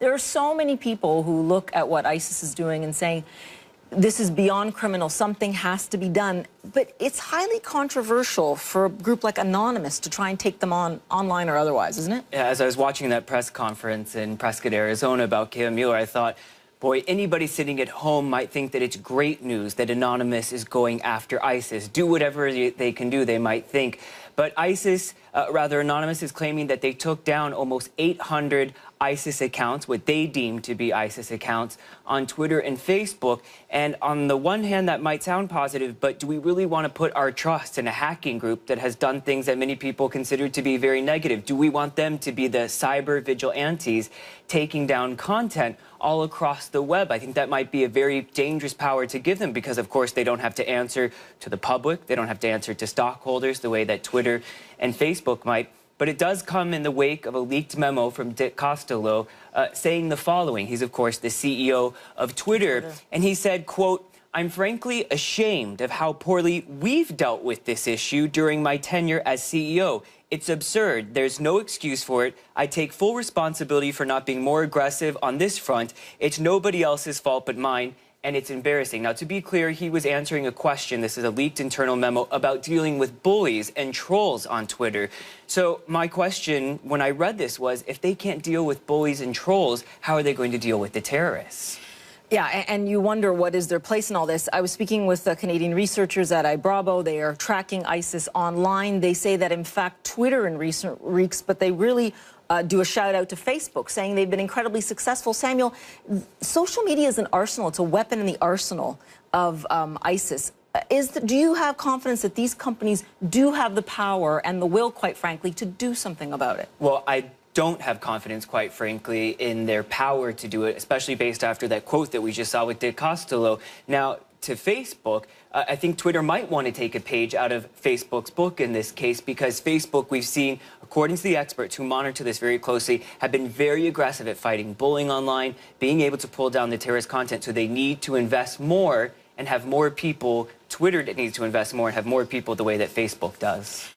There are so many people who look at what ISIS is doing and saying, this is beyond criminal, something has to be done. But it's highly controversial for a group like Anonymous to try and take them on online or otherwise, isn't it? Yeah, as I was watching that press conference in Prescott, Arizona about Kayla Mueller, I thought, boy, anybody sitting at home might think that it's great news that Anonymous is going after ISIS. Do whatever they can do, they might think. But Anonymous is claiming that they took down almost 800 ISIS accounts, what they deem to be ISIS accounts, on Twitter and Facebook. And on the one hand, that might sound positive, but do we really want to put our trust in a hacking group that has done things that many people consider to be very negative? Do we want them to be the cyber vigilantes taking down content all across the web? I think that might be a very dangerous power to give them because, of course, they don't have to answer to the public. They don't have to answer to stockholders the way that Twitter and Facebook might. But it does come in the wake of a leaked memo from Dick Costolo saying the following. He's, of course, the CEO of Twitter. And he said, quote, "I'm frankly ashamed of how poorly we've dealt with this issue during my tenure as CEO. It's absurd. There's no excuse for it. I take full responsibility for not being more aggressive on this front. It's nobody else's fault but mine. And it's embarrassing." Now, to be clear, he was answering a question, this is a leaked internal memo, about dealing with bullies and trolls on Twitter. So my question when I read this was, if they can't deal with bullies and trolls, how are they going to deal with the terrorists? Yeah, and you wonder what is their place in all this. I was speaking with Canadian researchers at iBravo. They are tracking ISIS online. They say that, in fact, Twitter in recent weeks, but they really do a shout out to Facebook, saying they've been incredibly successful. Samuel, social media is an arsenal. It's a weapon in the arsenal of ISIS. Do you have confidence that these companies do have the power and the will, quite frankly, to do something about it? Well, I don't have confidence, quite frankly, in their power to do it, especially based after that quote that we just saw with Dick Costolo. Now, to Facebook, I think Twitter might want to take a page out of Facebook's book in this case, because Facebook, we've seen, according to the experts who monitor this very closely, have been very aggressive at fighting bullying online, being able to pull down the terrorist content. So they need to invest more and have more people. Twitter needs to invest more and have more people the way that Facebook does.